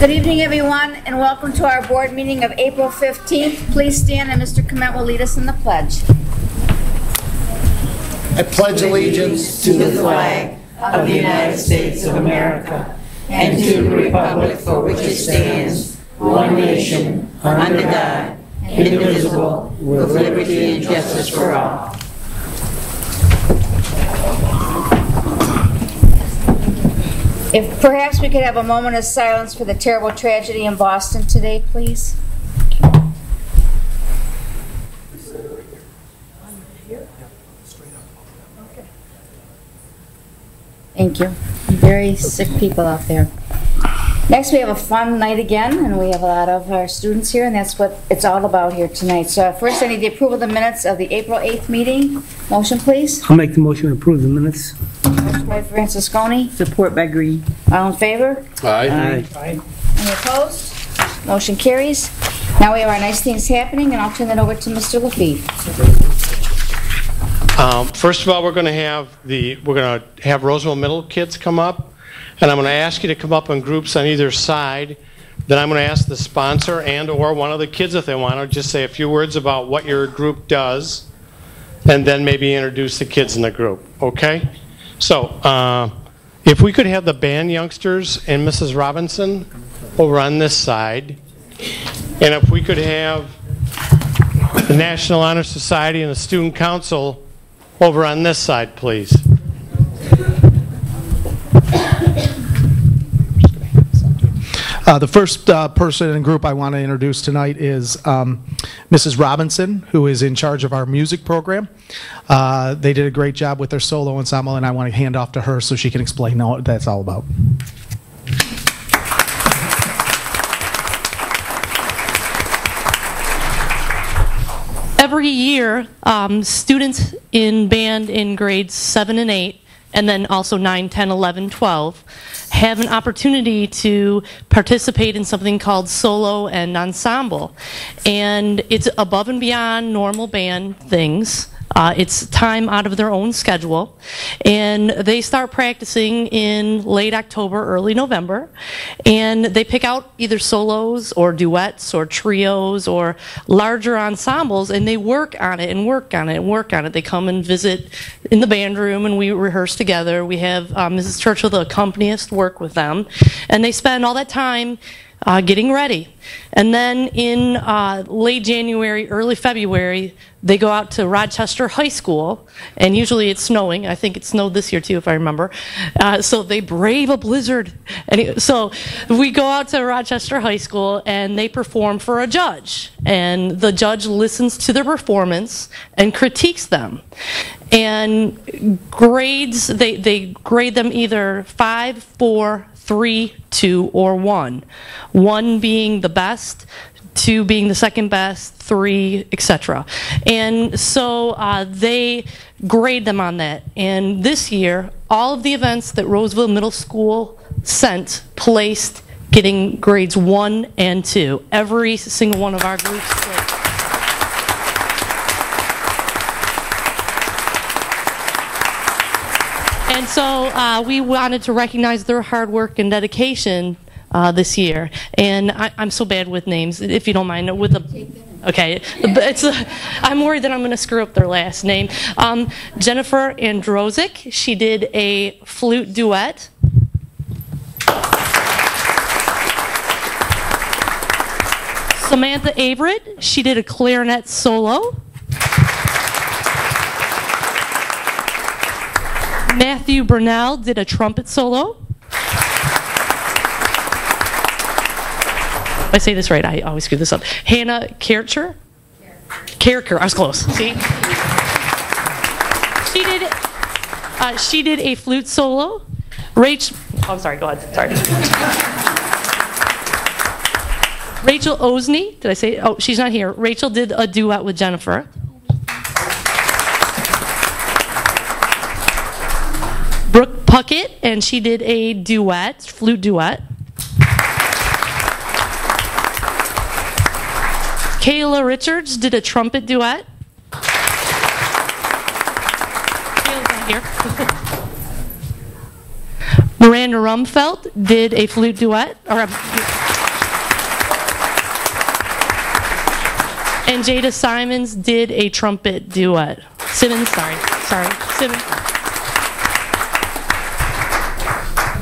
Good evening, everyone, and welcome to our board meeting of April 15th. Please stand, and Mr. Komet will lead us in the pledge. I pledge allegiance to the flag of the United States of America and to the republic for which it stands, one nation, under God, indivisible, with liberty and justice for all. If perhaps we could have a moment of silence for the terrible tragedy in Boston today, please. Thank you. Very sick people out there. Next, we have a fun night again, and we have a lot of our students here, and that's what it's all about here tonight. So first, I need the approval of the minutes of the April 8th meeting. Motion, please. I'll make the motion to approve the minutes. Motion by Francisconi. Support by Green. All in favor? Aye. Any opposed? Motion carries. Now we have our nice things happening, and I'll turn it over to Mr. Lafeve. First of all, we're going to have Roseville Middle kids come up, and I'm going to ask you to come up in groups on either side. Then I'm going to ask the sponsor and or one of the kids, if they want to, just say a few words about what your group does, and then maybe introduce the kids in the group. Okay? So if we could have the band youngsters and Mrs. Robinson over on this side, and if we could have the National Honor Society and the Student Council over on this side, please. The first person in group I want to introduce tonight is Mrs. Robinson, who is in charge of our music program. They did a great job with their solo ensemble, and I want to hand off to her so she can explain what that's all about. Every year, students in band in grades 7 and 8, and then also 9, 10, 11, 12, have an opportunity to participate in something called solo and ensemble. And it's above and beyond normal band things. It's time out of their own schedule, and they start practicing in late October, early November, and they pick out either solos or duets or trios or larger ensembles, and they work on it and work on it and work on it. They come and visit in the band room, and we rehearse together. We have Mrs. Churchill, the accompanist, work with them, and they spend all that time getting ready. And then in late January, early February, they go out to Rochester High School, and usually it's snowing. I think it snowed this year too, if I remember. So they brave a blizzard. So we go out to Rochester High School, and they perform for a judge. And the judge listens to their performance and critiques them. And grades, they grade them either 5, 4, 3, 2, or 1. 1 being the best, 2 being the second best, 3, etc. And so they grade them on that. And this year, all of the events that Roseville Middle School sent placed getting grades 1 and 2. Every single one of our groups placed. And so we wanted to recognize their hard work and dedication this year. And I'm so bad with names, if you don't mind. Okay, I'm worried that I'm going to screw up their last name. Jennifer Androsic, she did a flute duet. Samantha Averett, she did a clarinet solo. Matthew Burnell did a trumpet solo. If I say this right, I always screw this up. Hannah Kercher. I was close. See? She did a flute solo. Rachel, oh, I'm sorry, go ahead. Sorry. Rachel Osney, did I say? Oh, she's not here. Rachel did a duet with Jennifer. Brooke Puckett, and she did a duet, flute duet. Kayla Richards did a trumpet duet. Kayla's not here. Miranda Rumfelt did a flute duet. And Jada Simons did a trumpet duet. Simmons, sorry, Simmons.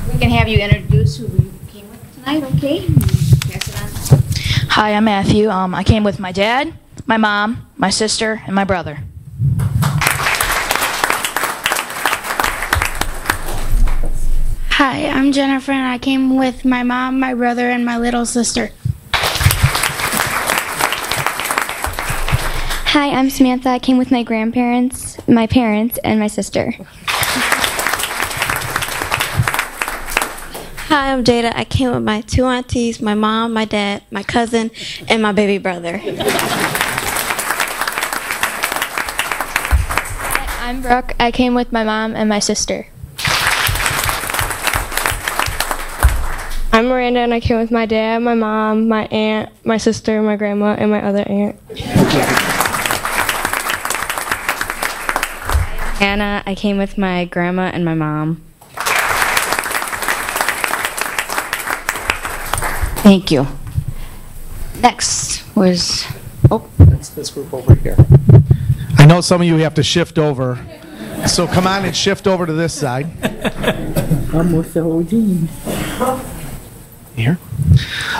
We can have you introduce who you came with tonight, okay? Pass it on. Hi, I'm Matthew. I came with my dad, my mom, my sister, and my brother. Hi, I'm Jennifer, and I came with my mom, my brother, and my little sister. Hi, I'm Samantha. I came with my grandparents, my parents, and my sister. Hi, I'm Jada. I came with my 2 aunties, my mom, my dad, my cousin, and my baby brother. I'm Brooke. I came with my mom and my sister. I'm Miranda, and I came with my dad, my mom, my aunt, my sister, my grandma, and my other aunt. Hannah. I came with my grandma and my mom. Thank you. Next was, It's this group over here. I know some of you have to shift over, so come on and shift over to this side. I'm with the whole team. Here.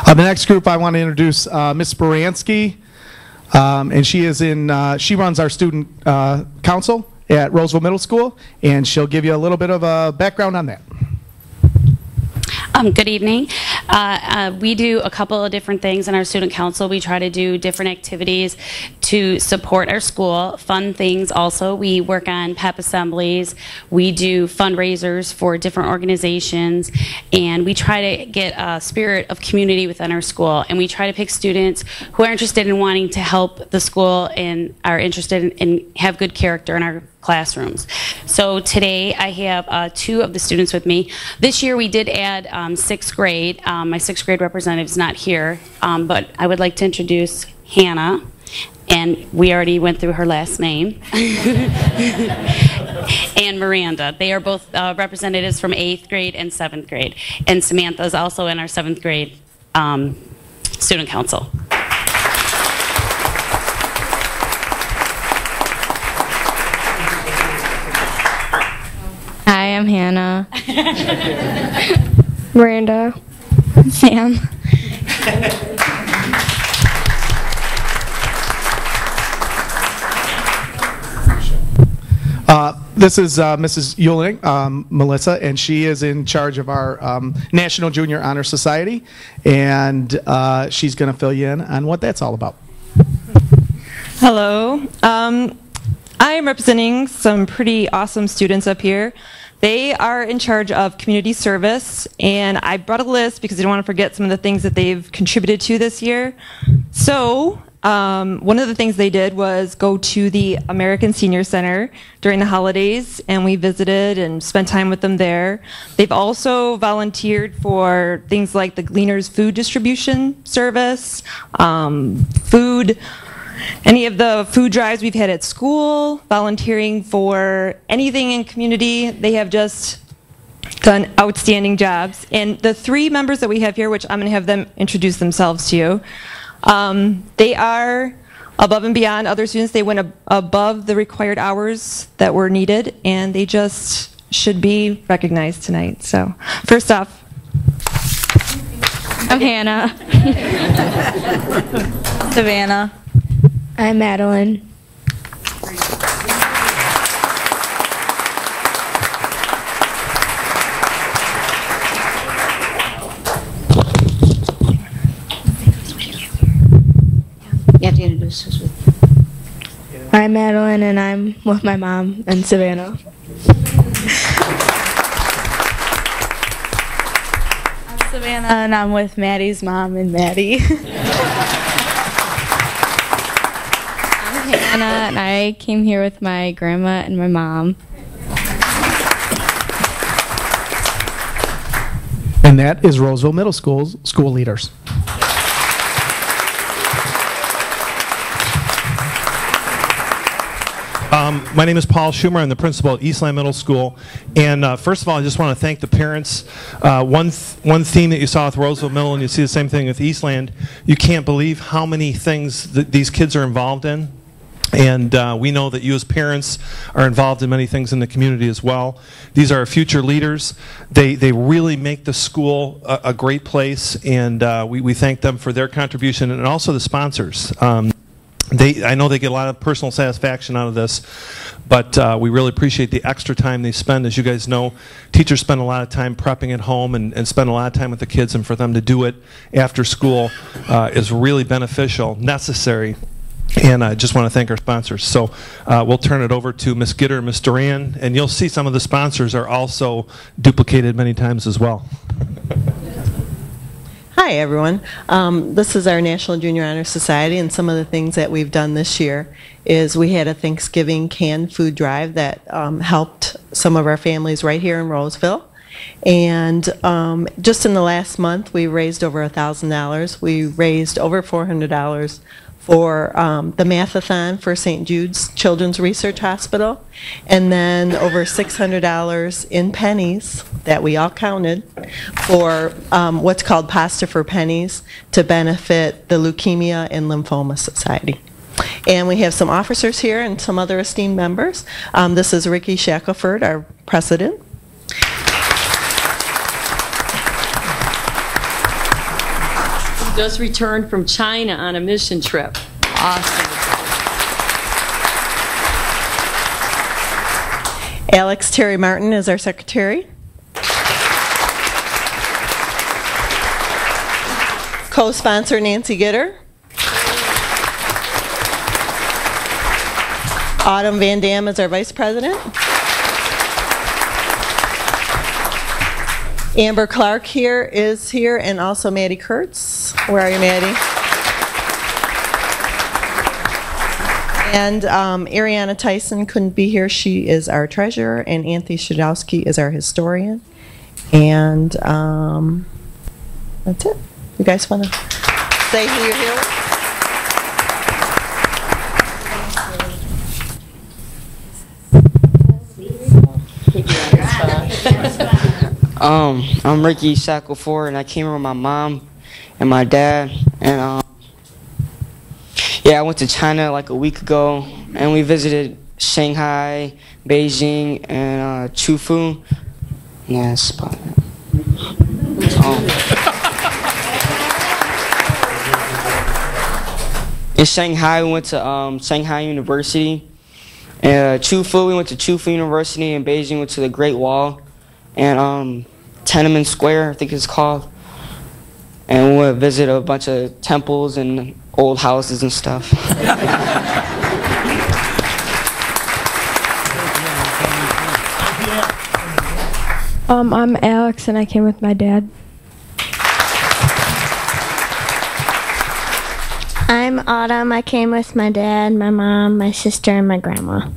The next group I want to introduce Miss Speransky, and she is she runs our student council at Roseville Middle School, and she'll give you a little bit of a background on that. Good evening. We do a couple of different things in our student council. We try to do different activities to support our school, fun things also. We work on pep assemblies. We do fundraisers for different organizations, and we try to get a spirit of community within our school. And we try to pick students who are interested in wanting to help the school and are interested in have good character in our classrooms. So today I have 2 of the students with me. This year we did add 6th grade. My 6th grade representative is not here, but I would like to introduce Hannah, and we already went through her last name, and Miranda. They are both representatives from 8th grade and 7th grade, and Samantha is also in our 7th grade student council. Hi, I'm Hannah. Miranda. Sam. This is Mrs. Euling, Melissa, and she is in charge of our National Junior Honor Society, and she's going to fill you in on what that's all about. Hello. I am representing some pretty awesome students up here. They are in charge of community service, and I brought a list because I didn't want to forget some of the things that they've contributed to this year. So one of the things they did was go to the American Senior Center during the holidays, and we visited and spent time with them there. They've also volunteered for things like the Gleaners food distribution service, any of the food drives we've had at school, volunteering for anything in community. They have just done outstanding jobs. And the 3 members that we have here, which I'm going to have them introduce themselves to you, they are above and beyond other students. They went above the required hours that were needed, and they just should be recognized tonight. So first off, I'm Hannah. Savannah. I'm Madeline. you have to introduce us with. I'm Madeline, and I'm with my mom and Savannah. I'm Savannah, and I'm with Maddie's mom and Maddie. Hannah, and I came here with my grandma and my mom. And that is Roseville Middle School's school leaders. My name is Paul Schumer. I'm the principal at Eastland Middle School. And first of all, I just want to thank the parents. One theme that you saw with Roseville Middle, and you see the same thing with Eastland, you can't believe how many things that these kids are involved in. And we know that you as parents are involved in many things in the community as well. These are our future leaders. They really make the school a great place, and we thank them for their contribution, and also the sponsors. I know they get a lot of personal satisfaction out of this, but we really appreciate the extra time they spend. As you guys know, teachers spend a lot of time prepping at home and spend a lot of time with the kids, and for them to do it after school is really beneficial, necessary. And I just want to thank our sponsors. So we'll turn it over to Ms. Gitter and Ms. Duran, and you'll see some of the sponsors are also duplicated many times as well. Hi, everyone. This is our National Junior Honor Society, and some of the things that we've done this year is we had a Thanksgiving canned food drive that helped some of our families right here in Roseville. And just in the last month, we raised over $1,000. We raised over $400 for the Mathathon for St. Jude's Children's Research Hospital, and then over $600 in pennies that we all counted for what's called Pasta for Pennies to benefit the Leukemia and Lymphoma Society. And we have some officers here and some other esteemed members. This is Ricky Shackelford, our president. Just returned from China on a mission trip. Awesome. Alex Terry Martin is our secretary. Co-sponsor Nancy Gitter. Autumn Van Dam is our vice president. Amber Clark is here, and also Maddie Kurtz. Where are you, Maddie? And Ariana Tyson couldn't be here. She is our treasurer, and Anthony Shadowski is our historian. And that's it. You guys want to say who you're here with? I'm Ricky Shackelford, and I came here with my mom and my dad, and yeah, I went to China like a week ago, and we visited Shanghai, Beijing, and Chufu. Yeah, that's about it. In Shanghai, we went to Shanghai University. Chufu, we went to Chufu University. In Beijing, we went to the Great Wall. And Tiananmen Square, I think it's called. And we went to visit a bunch of temples and old houses and stuff. I'm Alex, and I came with my dad. I'm Autumn. I came with my dad, my mom, my sister, and my grandma.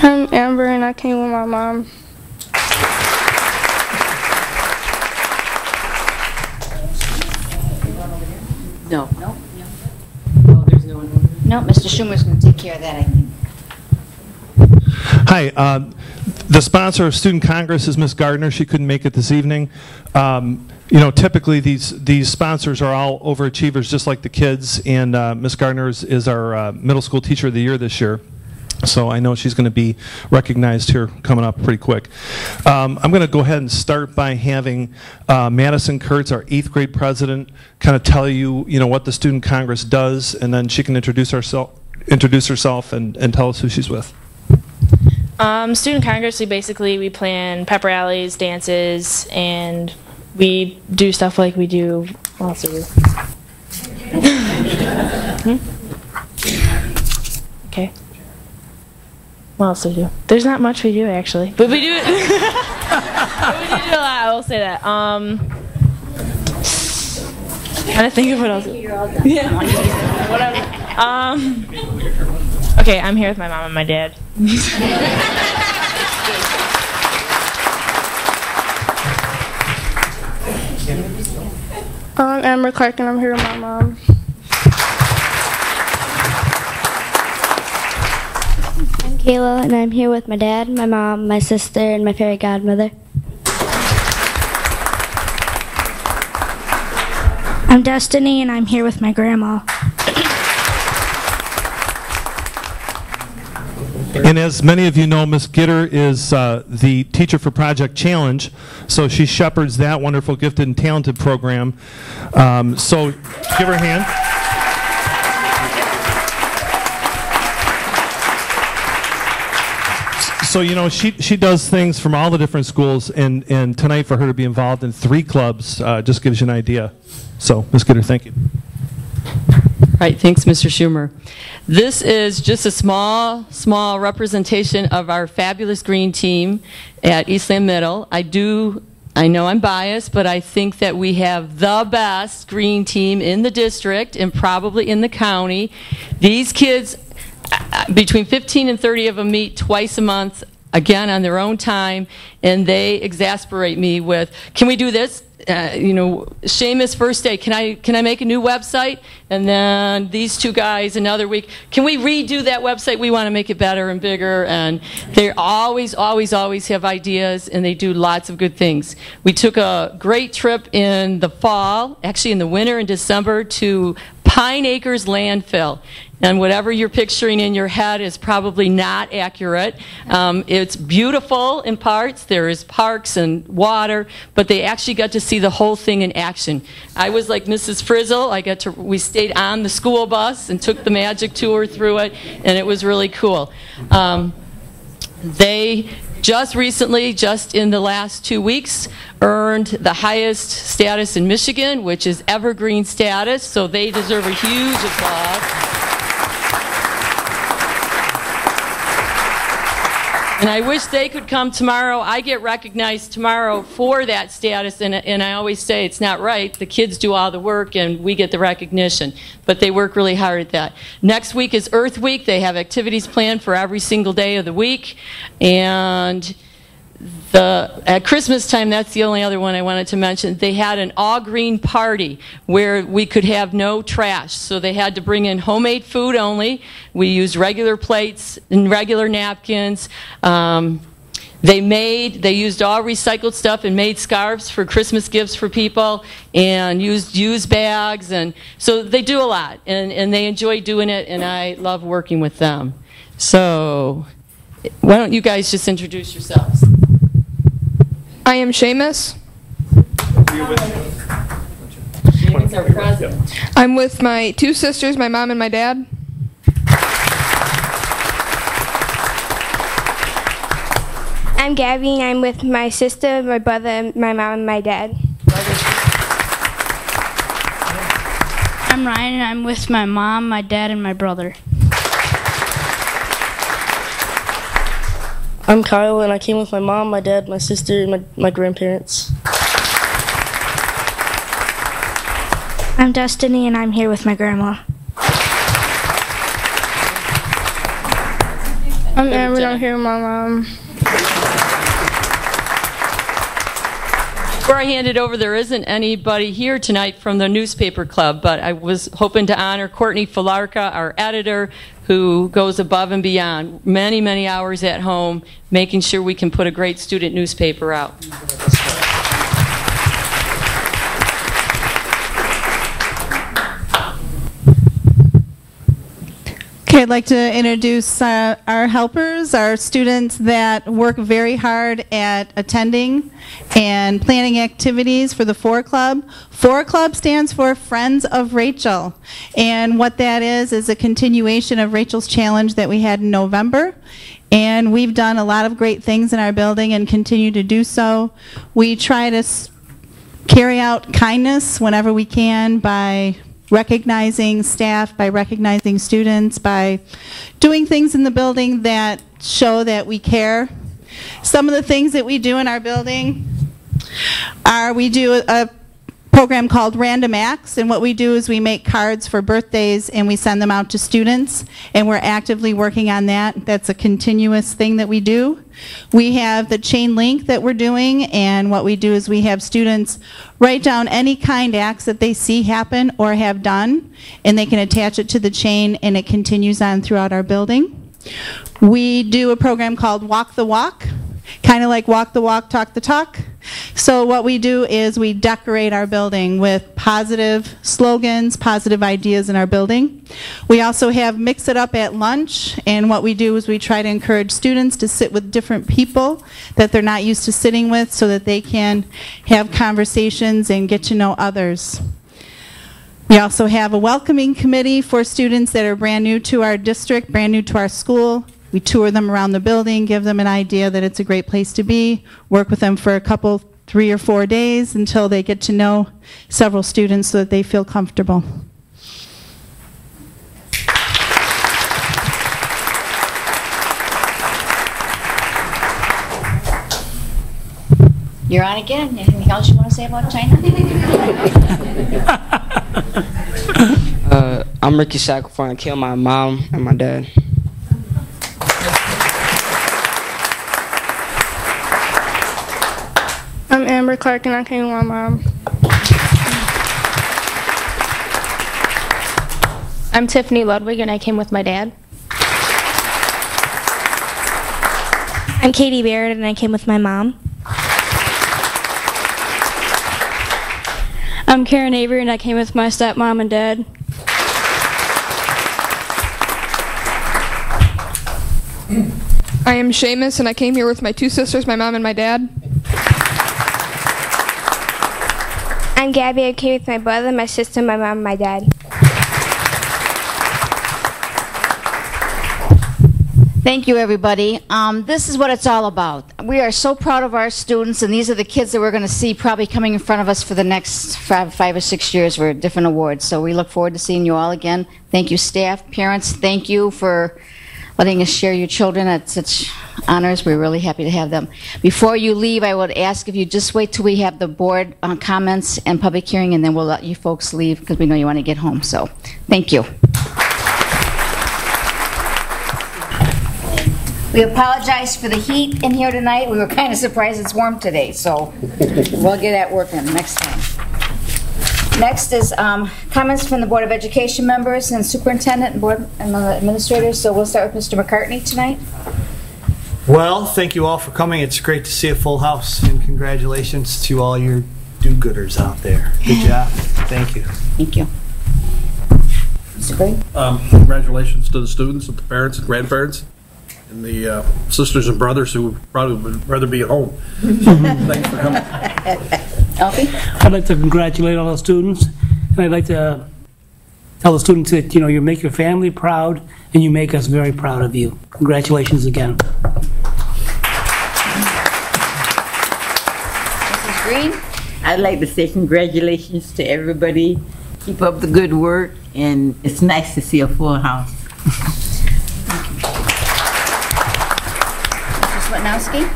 I'm Amber, and I came with my mom. No. No? Oh, there's no one over there. No, Mr. Schumer's going to take care of that, I think. Hi. The sponsor of Student Congress is Ms. Gardner. She couldn't make it this evening. You know, typically these sponsors are all overachievers, just like the kids. And Ms. Gardner is our middle school teacher of the year this year. So I know she's going to be recognized here coming up pretty quick. I'm going to go ahead and start by having Madison Kurtz, our 8th grade president, kind of tell you, what the Student Congress does, and then she can introduce herself and tell us who she's with. Student Congress, we plan pep rallies, dances, and we do stuff like we do. What else do we do? Okay. What else do we do? There's not much we do, actually. But we do it. But we do do a lot, I will say that. Trying to think of what else. Yeah. Whatever. Okay, I'm here with my mom and my dad. I'm Amber Clark, and I'm here with my mom. Kayla, and I'm here with my dad, my mom, my sister, and my fairy godmother. I'm Destiny, and I'm here with my grandma. And as many of you know, Miss Gitter is the teacher for Project Challenge, so she shepherds that wonderful gifted and talented program. So give her a hand. So, you know, she does things from all the different schools, and tonight for her to be involved in 3 clubs just gives you an idea. So, Ms. Gitter, thank you. All right, thanks, Mr. Schumer. This is just a small representation of our fabulous green team at Eastland Middle. I know I'm biased, but I think that we have the best green team in the district and probably in the county. These kids, between 15 and 30 of them meet twice a month, again on their own time, and they exasperate me with, can we do this? You know, Seamus first day, can I make a new website? And then these 2 guys another week, can we redo that website? We want to make it better and bigger. And they always have ideas, and they do lots of good things. We took a great trip in the fall, actually in the winter in December, to Pine Acres Landfill. And whatever you're picturing in your head is probably not accurate. It's beautiful in parts. There is parks and water, but they actually got to see the whole thing in action. I was like Mrs. Frizzle. We stayed on the school bus and took the magic tour through it, and it was really cool. They just recently, just in the last 2 weeks, earned the highest status in Michigan, which is evergreen status, so they deserve a huge applause. And I wish they could come tomorrow. I get recognized tomorrow for that status, and I always say it's not right. The kids do all the work, and we get the recognition. But they work really hard at that. Next week is Earth Week. They have activities planned for every single day of the week. And at Christmas time, that's the only other one I wanted to mention, they had an all-green party where we could have no trash. So they had to bring in homemade food only. We used regular plates and regular napkins. They used all recycled stuff and made scarves for Christmas gifts for people, and used used bags. And so they do a lot, and they enjoy doing it, and I love working with them. So why don't you guys just introduce yourselves? I am Seamus. Seamus, our president. I'm with my 2 sisters, my mom and my dad. I'm Gabby, and I'm with my sister, my brother, my mom, and my dad. I'm Ryan, and I'm with my mom, my dad, and my brother. I'm Kyle, and I came with my mom, my dad, my sister, and my grandparents. I'm Destiny, and I'm here with my grandma. I'm Aaron, I'm here with my mom. Before I hand it over, there isn't anybody here tonight from the newspaper club, but I was hoping to honor Courtney Falarka, our editor, who goes above and beyond, many, many hours at home, making sure we can put a great student newspaper out. Okay, I'd like to introduce our helpers, our students that work very hard at attending and planning activities for the 4 Club. 4 Club stands for Friends of Rachel, and what that is a continuation of Rachel's Challenge that we had in November. And we've done a lot of great things in our building and continue to do so. We try to carry out kindness whenever we can by recognizing staff, by recognizing students, by doing things in the building that show that we care. Some of the things that we do in our building are we do a program called Random Acts, and what we do is we make cards for birthdays and we send them out to students, and we're actively working on that. That's a continuous thing that we do. We have the chain link that we're doing, and what we do is we have students write down any kind acts that they see happen or have done, and they can attach it to the chain, and it continues on throughout our building. We do a program called Walk the Walk, kind of like walk the walk, talk the talk. So what we do is we decorate our building with positive slogans, positive ideas in our building. We also have Mix It Up at lunch, and what we do is we try to encourage students to sit with different people that they're not used to sitting with so that they can have conversations and get to know others. We also have a welcoming committee for students that are brand new to our district, brand new to our school. We tour them around the building, give them an idea that it's a great place to be, work with them for a couple, 3 or 4 days until they get to know several students so that they feel comfortable. You're on again. Anything else you want to say about China? I'm Ricky Shackelford. I killed my mom and my dad. I'm Amber Clark, and I came with my mom. I'm Tiffany Ludwig, and I came with my dad. I'm Katie Barrett, and I came with my mom. I'm Karen Avery, and I came with my stepmom and dad. I am Seamus, and I came here with my 2 sisters, my mom and my dad. I'm Gabby, I came with my brother, my sister, my mom, and my dad. Thank you, everybody. This is what it's all about. We are so proud of our students, and these are the kids that we're going to see probably coming in front of us for the next 5 or 6 years for different awards. So we look forward to seeing you all again. Thank you, staff, parents. Thank you for letting us share your children at such honors. We're really happy to have them. Before you leave, I would ask if you just wait till we have the board comments and public hearing, and then we'll let you folks leave because we know you want to get home. So thank you. We apologize for the heat in here tonight. We were kind of surprised it's warm today, so we'll get at working next time. Next is comments from the Board of Education members and superintendent and board and administrators. So we'll start with Mr. McCartney tonight. Well, thank you all for coming. It's great to see a full house, and congratulations to all your do-gooders out there. Good job. Thank you. Thank you. Mr. Green? Congratulations to the students, and the parents and grandparents, and the sisters and brothers who probably would rather be at home. Thanks for coming. Alfie? I'd like to congratulate all the students, and I'd like to tell the students that, you know, you make your family proud, and you make us very proud of you. Congratulations again. Mrs. Green? I'd like to say congratulations to everybody. Keep up the good work, and it's nice to see a full house. Mrs. Swetnowski?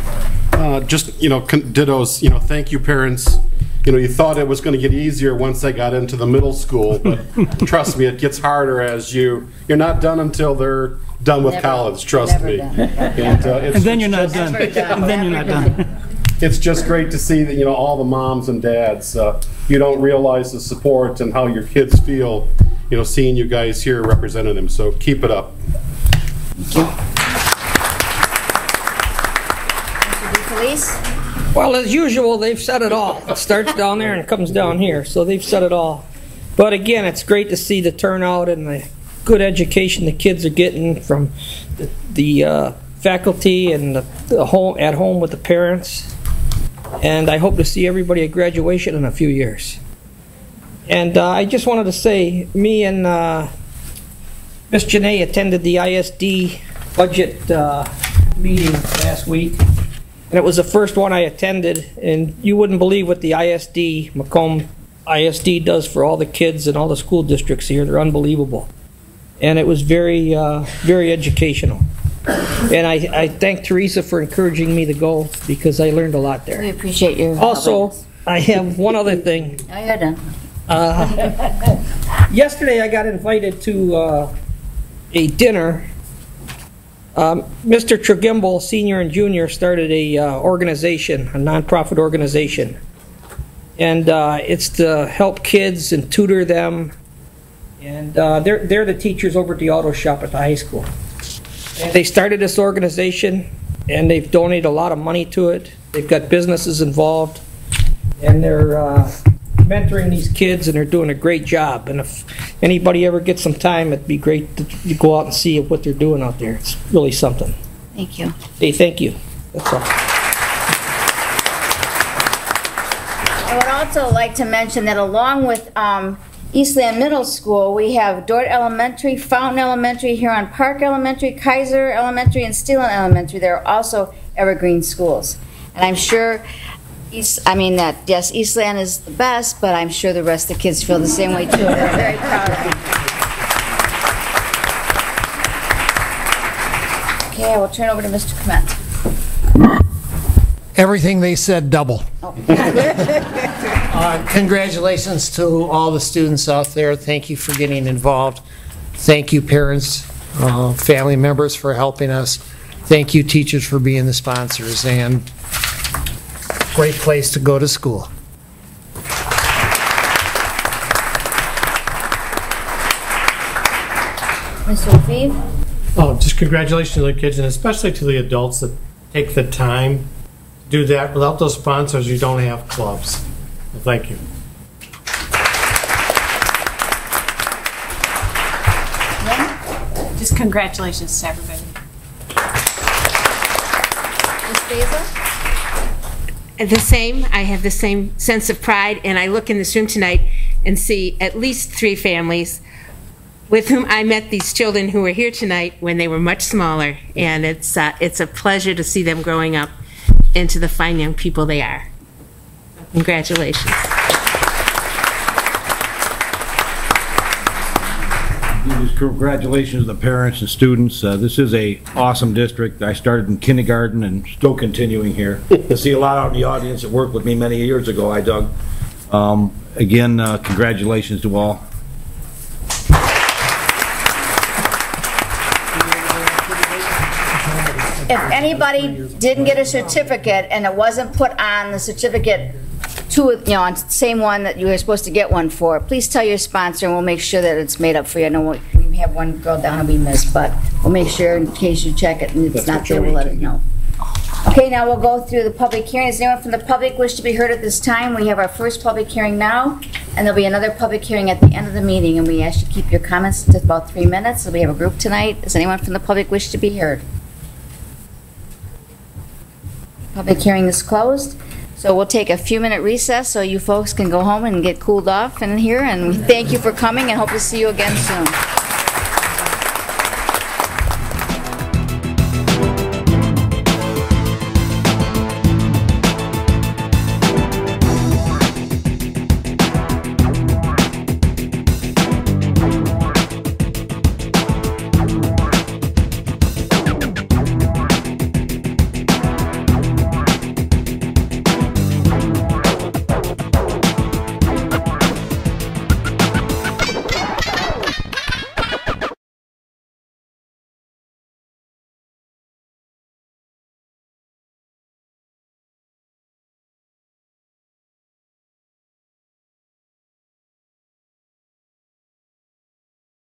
Just, you know, dittos, you know, thank you, parents. You know, you thought it was going to get easier once I got into the middle school, but trust me, it gets harder as you're not done until they're done with college, trust me. And then you're not done. And then you're not done. It's just great to see that, you know, all the moms and dads, you don't realize the support and how your kids feel, you know, seeing you guys here representing them. So keep it up. Thank you. Police? Well, as usual, they've said it all. It starts down there and it comes down here, so they've said it all. But again, it's great to see the turnout and the good education the kids are getting from the faculty and the home at home with the parents. And I hope to see everybody at graduation in a few years. And I just wanted to say, me and Miss Janae attended the ISD budget meeting last week. And it was the first one I attended, and you wouldn't believe what the ISD, Macomb ISD, does for all the kids and all the school districts here. They're unbelievable. And it was very, very educational. And I thank Teresa for encouraging me to go, because I learned a lot there. We appreciate your Also, I have one other thing. Oh, you're done. Yesterday I got invited to a dinner. Mr. Tregimble, Senior and Junior, started a organization, a nonprofit organization. And it's to help kids and tutor them. And they're the teachers over at the auto shop at the high school. They started this organization, and they've donated a lot of money to it. They've got businesses involved, and they're mentoring these kids, and they're doing a great job. And if anybody ever gets some time, it'd be great to go out and see what they're doing out there. It's really something. Thank you. Hey, thank you. That's all. I would also like to mention that along with Eastland Middle School, we have Dort Elementary, Fountain Elementary, Huron Park Elementary, Kaiser Elementary, and Steelan Elementary. They're also evergreen schools. And I'm sure, yes, Eastland is the best, but I'm sure the rest of the kids feel the same way too. They're very proud of them. Okay, I will turn over to Mr. Clement. Everything they said, double. Oh. Congratulations to all the students out there. Thank you for getting involved. Thank you, parents, family members, for helping us. Thank you, teachers, for being the sponsors. And great place to go to school. Mr. Lefebvre? Oh, just congratulations to the kids, and especially to the adults that take the time to do that. Without those sponsors, you don't have clubs. Well, thank you. Just congratulations to everybody. Ms. Basil? The same. I have the same sense of pride, and I look in this room tonight and see at least 3 families with whom I met these children who were here tonight when they were much smaller, and it's a pleasure to see them growing up into the fine young people they are. Congratulations. Congratulations to the parents and students. This is a awesome district. I started in kindergarten and still continuing here. I see a lot out in the audience that worked with me many years ago. I dug. Again, congratulations to all. If anybody didn't get a certificate and it wasn't put on the certificate on the same one that you were supposed to get one for, please tell your sponsor and we'll make sure that it's made up for you. I know we have one girl down and we missed, but we'll make sure in case you check it and it's not there, we'll let us know. Okay, now we'll go through the public hearing. Does anyone from the public wish to be heard at this time? We have our first public hearing now, and there'll be another public hearing at the end of the meeting, and we ask you to keep your comments to about 3 minutes. So we have a group tonight. Does anyone from the public wish to be heard? Public hearing is closed. So we'll take a few-minute recess so you folks can go home and get cooled off in here, and we thank you for coming and hope to see you again soon.